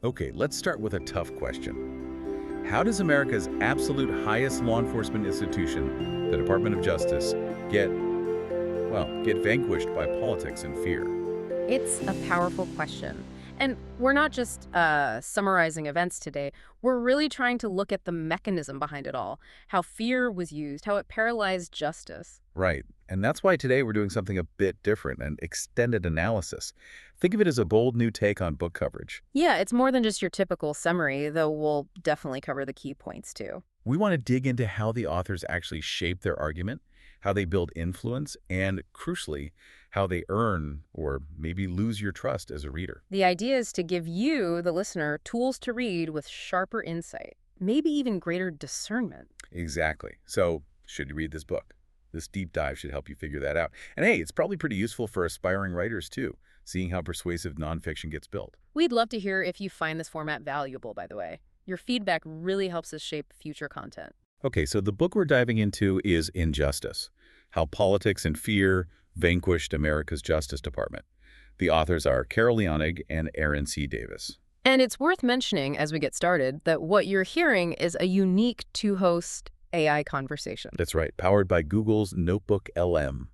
Okay, let's start with a tough question. How does America's absolute highest law enforcement institution, the Department of Justice, get vanquished by politics and fear? It's a powerful question. And we're not just summarizing events today. We're really trying to look at the mechanism behind it all, how fear was used, how it paralyzed justice. Right. And that's why today we're doing something a bit different, an extended analysis. Think of it as a bold new take on book coverage. Yeah, it's more than just your typical summary, though we'll definitely cover the key points too. We want to dig into how the authors actually shape their argument, how they build influence, and crucially, how they earn or maybe lose your trust as a reader. The idea is to give you, the listener, tools to read with sharper insight, maybe even greater discernment. Exactly. So, should you read this book? This deep dive should help you figure that out. And hey, it's probably pretty useful for aspiring writers too, seeing how persuasive nonfiction gets built. We'd love to hear if you find this format valuable, by the way. Your feedback really helps us shape future content. Okay, so the book we're diving into is Injustice: How Politics and Fear Vanquished America's Justice Department. The authors are Carol Leonnig and Aaron C. Davis. And it's worth mentioning as we get started that what you're hearing is a unique two-host AI conversation. That's right, powered by Google's NotebookLM.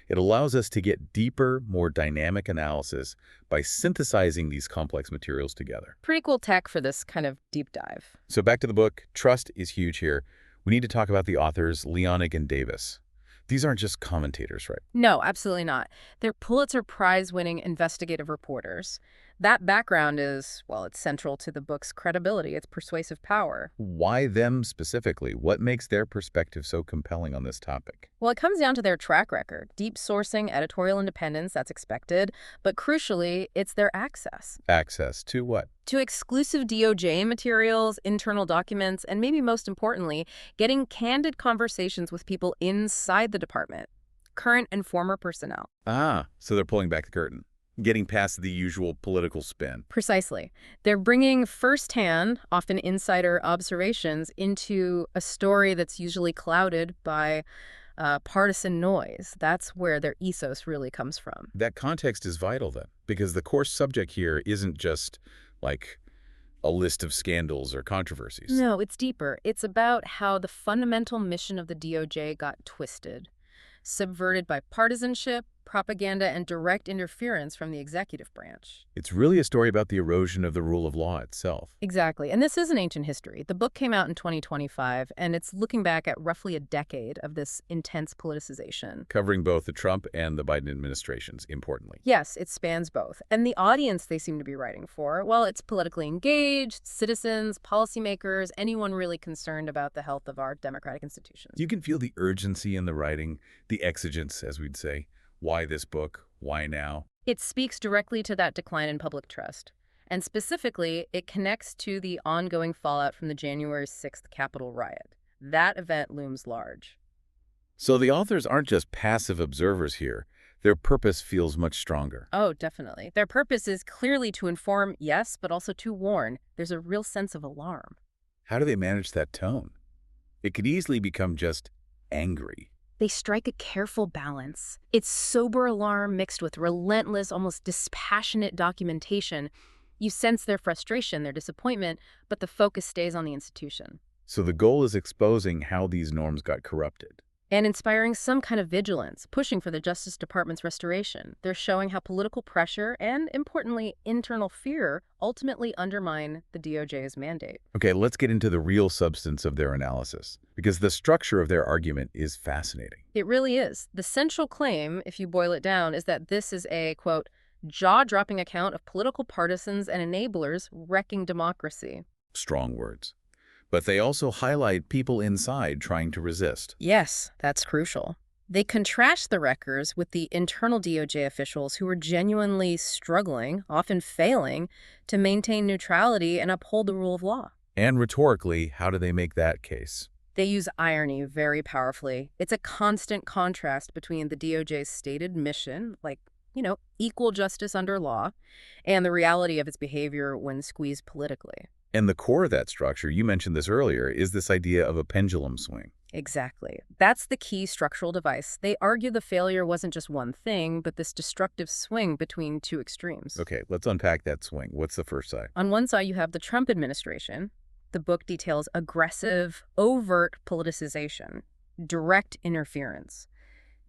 It allows us to get deeper, more dynamic analysis by synthesizing these complex materials together. Pretty cool tech for this kind of deep dive. So back to the book. Trust is huge here. We need to talk about the authors, Leonnig and Davis. These aren't just commentators, right? No, absolutely not. They're Pulitzer Prize-winning investigative reporters. That background is, well, it's central to the book's credibility, its persuasive power. Why them specifically? What makes their perspective so compelling on this topic? Well, it comes down to their track record. Deep sourcing, editorial independence, that's expected. But crucially, it's their access. Access to what? To exclusive DOJ materials, internal documents, and maybe most importantly, getting candid conversations with people inside the department, current and former personnel. Ah, so they're pulling back the curtain, getting past the usual political spin. Precisely. They're bringing firsthand, often insider observations into a story that's usually clouded by partisan noise. That's where their ethos really comes from. That context is vital then, because the core subject here isn't just like a list of scandals or controversies. No, it's deeper. It's about how the fundamental mission of the DOJ got twisted, subverted by partisanship, propaganda, and direct interference from the executive branch. It's really a story about the erosion of the rule of law itself. Exactly. And this is an ancient history. The book came out in 2025, and it's looking back at roughly a decade of this intense politicization. Covering both the Trump and the Biden administrations, importantly. Yes, it spans both. And the audience they seem to be writing for, well, it's politically engaged, citizens, policymakers, anyone really concerned about the health of our democratic institutions. You can feel the urgency in the writing, the exigence, as we'd say. Why this book? Why now? It speaks directly to that decline in public trust. And specifically, it connects to the ongoing fallout from the January 6th Capitol riot. That event looms large. So the authors aren't just passive observers here. Their purpose feels much stronger. Oh, definitely. Their purpose is clearly to inform, yes, but also to warn. There's a real sense of alarm. How do they manage that tone? It could easily become just angry. They strike a careful balance. It's sober alarm mixed with relentless, almost dispassionate documentation. You sense their frustration, their disappointment, but the focus stays on the institution. So the goal is exposing how these norms got corrupted. And inspiring some kind of vigilance, pushing for the Justice Department's restoration. They're showing how political pressure and, importantly, internal fear ultimately undermine the DOJ's mandate. Okay, let's get into the real substance of their analysis, because the structure of their argument is fascinating. It really is. The central claim, if you boil it down, is that this is a, quote, jaw-dropping account of political partisans and enablers wrecking democracy. Strong words. But they also highlight people inside trying to resist. Yes, that's crucial. They contrast the wreckers with the internal DOJ officials who were genuinely struggling, often failing, to maintain neutrality and uphold the rule of law. And rhetorically, how do they make that case? They use irony very powerfully. It's a constant contrast between the DOJ's stated mission, like, equal justice under law, and the reality of its behavior when squeezed politically. And the core of that structure, you mentioned this earlier, is this idea of a pendulum swing. Exactly. That's the key structural device. They argue the failure wasn't just one thing, but this destructive swing between two extremes. Okay, let's unpack that swing. What's the first side? On one side, you have the Trump administration. The book details aggressive, overt politicization, direct interference.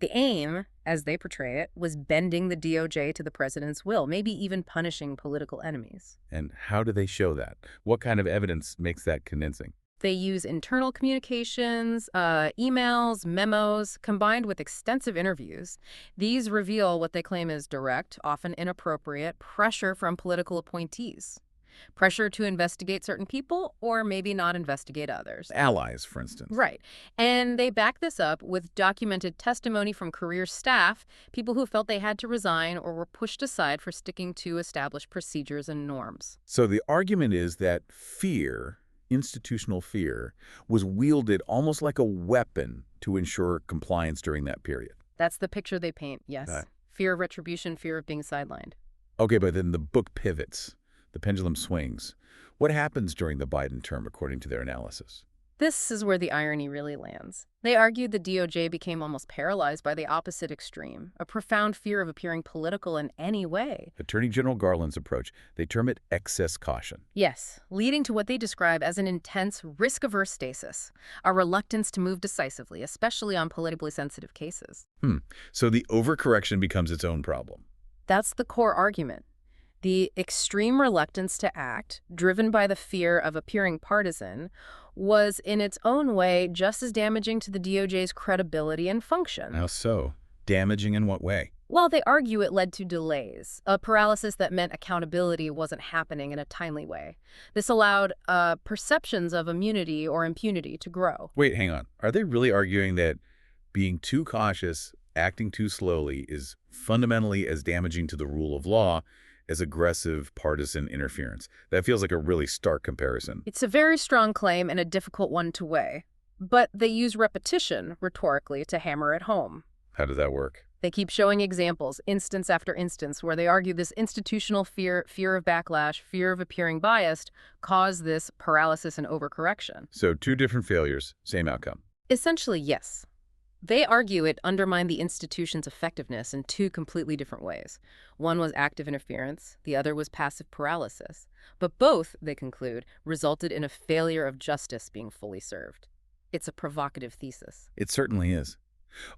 The aim, as they portray it, was bending the DOJ to the president's will, maybe even punishing political enemies. And how do they show that? What kind of evidence makes that convincing? They use internal communications, emails, memos, combined with extensive interviews. These reveal what they claim is direct, often inappropriate, pressure from political appointees. Pressure to investigate certain people or maybe not investigate others. Allies, for instance. Right. And they back this up with documented testimony from career staff, people who felt they had to resign or were pushed aside for sticking to established procedures and norms. So the argument is that fear, institutional fear, was wielded almost like a weapon to ensure compliance during that period. That's the picture they paint, yes. Right. Fear of retribution, fear of being sidelined. Okay, but then the book pivots. The pendulum swings. What happens during the Biden term, according to their analysis? This is where the irony really lands. They argued the DOJ became almost paralyzed by the opposite extreme, a profound fear of appearing political in any way. Attorney General Garland's approach, they term it excess caution. Yes, leading to what they describe as an intense, risk-averse stasis, a reluctance to move decisively, especially on politically sensitive cases. So the overcorrection becomes its own problem. That's the core argument. The extreme reluctance to act, driven by the fear of appearing partisan, was in its own way just as damaging to the DOJ's credibility and function. How so? Damaging in what way? Well, they argue it led to delays, a paralysis that meant accountability wasn't happening in a timely way. This allowed perceptions of immunity or impunity to grow. Wait, hang on. Are they really arguing that being too cautious, acting too slowly, is fundamentally as damaging to the rule of law as aggressive partisan interference? That feels like a really stark comparison. It's a very strong claim and a difficult one to weigh. But they use repetition, rhetorically, to hammer it home. How does that work? They keep showing examples, instance after instance, where they argue this institutional fear of backlash, fear of appearing biased, caused this paralysis and overcorrection. So 2 different failures, same outcome. Essentially, yes. They argue it undermined the institution's effectiveness in 2 completely different ways. One was active interference, the other was passive paralysis. But both, they conclude, resulted in a failure of justice being fully served. It's a provocative thesis. It certainly is.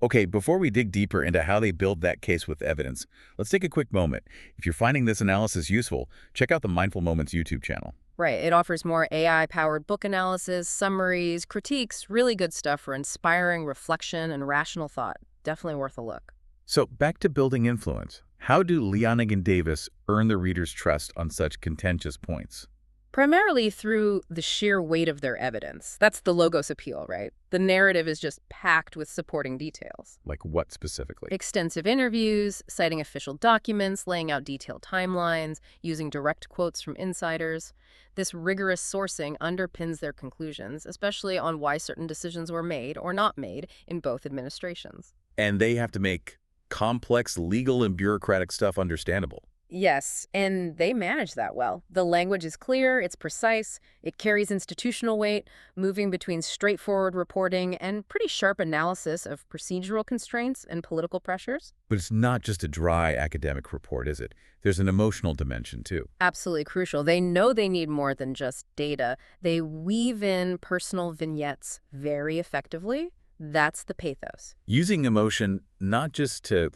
Okay, before we dig deeper into how they build that case with evidence, let's take a quick moment. If you're finding this analysis useful, check out the Mindful Moments YouTube channel. Right. It offers more AI-powered book analysis, summaries, critiques, really good stuff for inspiring reflection and rational thought. Definitely worth a look. So back to building influence. How do Leonnig and Davis earn the reader's trust on such contentious points? Primarily through the sheer weight of their evidence. That's the logos appeal, right? The narrative is just packed with supporting details. Like what specifically? Extensive interviews, citing official documents, laying out detailed timelines, using direct quotes from insiders. This rigorous sourcing underpins their conclusions, especially on why certain decisions were made or not made in both administrations. And they have to make complex legal and bureaucratic stuff understandable. Yes, and they manage that well. The language is clear, it's precise, it carries institutional weight, moving between straightforward reporting and pretty sharp analysis of procedural constraints and political pressures. But it's not just a dry academic report, is it? There's an emotional dimension, too. Absolutely crucial. They know they need more than just data. They weave in personal vignettes very effectively. That's the pathos. Using emotion not just to,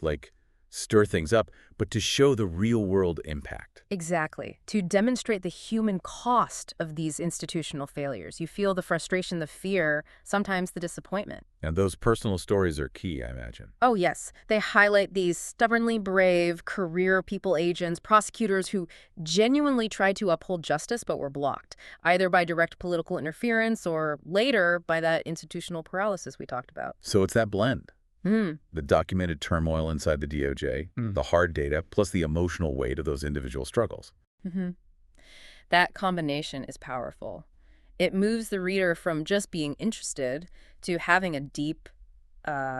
stir things up, but to show the real-world impact. Exactly. To demonstrate the human cost of these institutional failures. You feel the frustration, the fear, sometimes the disappointment. And those personal stories are key, I imagine. Oh, yes. They highlight these stubbornly brave career people agents, prosecutors who genuinely tried to uphold justice but were blocked, either by direct political interference or later by that institutional paralysis we talked about. So it's that blend. The documented turmoil inside the DOJ, the hard data, plus the emotional weight of those individual struggles. That combination is powerful. It moves the reader from just being interested to having a deep,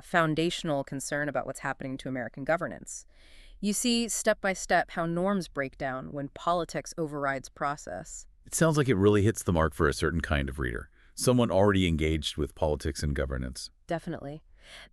foundational concern about what's happening to American governance. You see, step by step, how norms break down when politics overrides process. It sounds like it really hits the mark for a certain kind of reader. someone already engaged with politics and governance. Definitely.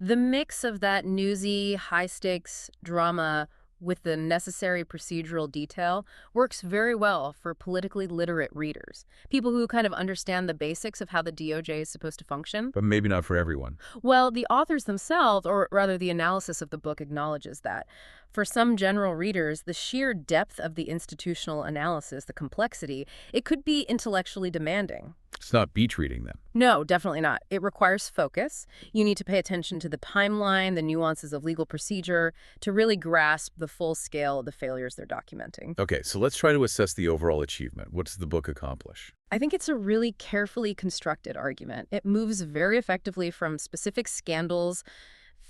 The mix of that newsy, high-stakes drama with the necessary procedural detail works very well for politically literate readers, people who kind of understand the basics of how the DOJ is supposed to function. But maybe not for everyone. Well, the authors themselves, or rather the analysis of the book, acknowledges that. For some general readers, the sheer depth of the institutional analysis, the complexity, it could be intellectually demanding. It's not beach reading then. No, definitely not. It requires focus. You need to pay attention to the timeline, the nuances of legal procedure, to really grasp the full scale of the failures they're documenting. Okay, so let's try to assess the overall achievement. What does the book accomplish? I think it's a really carefully constructed argument. It moves very effectively from specific scandals,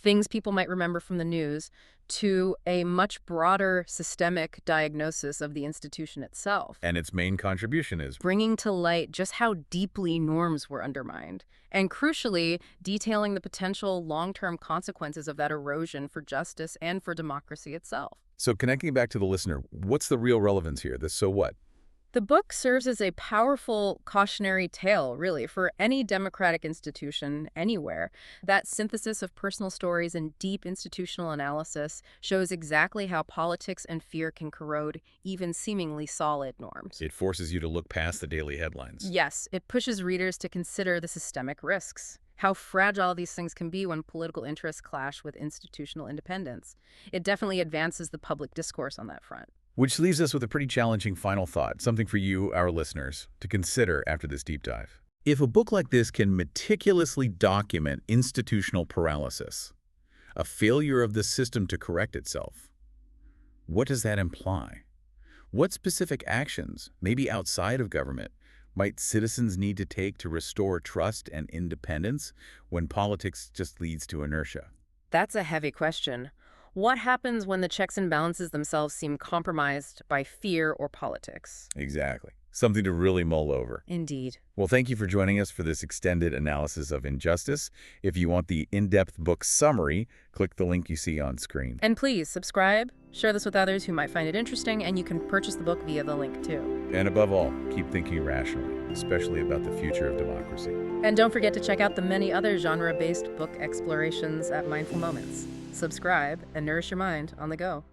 things people might remember from the news, to a much broader systemic diagnosis of the institution itself. And its main contribution is Bringing to light just how deeply norms were undermined, and crucially, detailing the potential long-term consequences of that erosion for justice and for democracy itself. So connecting back to the listener, what's the real relevance here? This so what? The book serves as a powerful cautionary tale, really, for any democratic institution anywhere. That synthesis of personal stories and deep institutional analysis shows exactly how politics and fear can corrode even seemingly solid norms. It forces you to look past the daily headlines. Yes, it pushes readers to consider the systemic risks, how fragile these things can be when political interests clash with institutional independence. It definitely advances the public discourse on that front. Which leaves us with a pretty challenging final thought, something for you, our listeners, to consider after this deep dive. If a book like this can meticulously document institutional paralysis, a failure of the system to correct itself, what does that imply? What specific actions, maybe outside of government, might citizens need to take to restore trust and independence when politics just leads to inertia? That's a heavy question. What happens when the checks and balances themselves seem compromised by fear or politics? Exactly. Something to really mull over. Indeed. Well, thank you for joining us for this extended analysis of injustice. If you want the in-depth book summary, click the link you see on screen. And please subscribe, share this with others who might find it interesting, and you can purchase the book via the link too. And above all, keep thinking rationally, especially about the future of democracy. And don't forget to check out the many other genre-based book explorations at Mindful Moments. Subscribe and nourish your mind on the go.